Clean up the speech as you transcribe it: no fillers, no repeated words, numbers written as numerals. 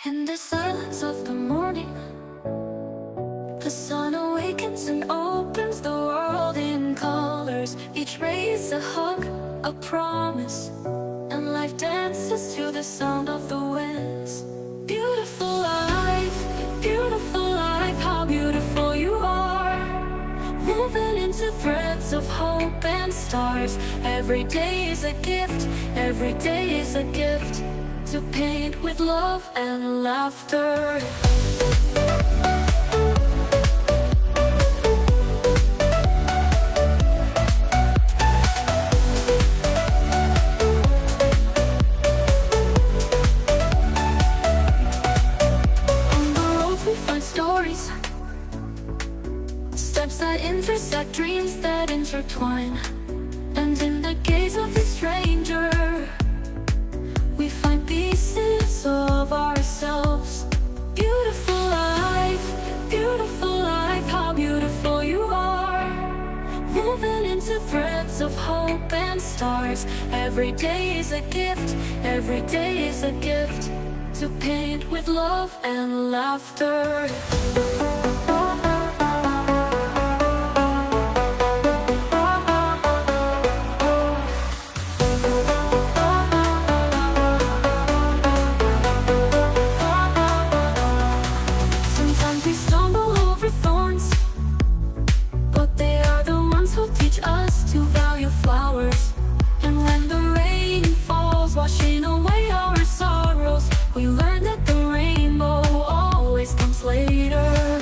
In the silence of the morning, the sun awakens and opens the world in colors. Each ray is a hug, a promise, and life dances to the sound of the winds. Beautiful life, how beautiful you are. Woven into threads of hope and stars. Every day is a gift, every day is a gift, to paint with love and laughter. On the roads we find stories, steps that intersect, dreams that intertwine. And in the gaze of the stranger, we find pieces of ourselves. Beautiful life, how beautiful you are. Woven into threads of hope and stars. Every day is a gift, every day is a gift, to paint with love and laughter. We stumble over thorns, but they are the ones who teach us to value flowers. And when the rain falls, washing away our sorrows, we learn that the rainbow always comes later.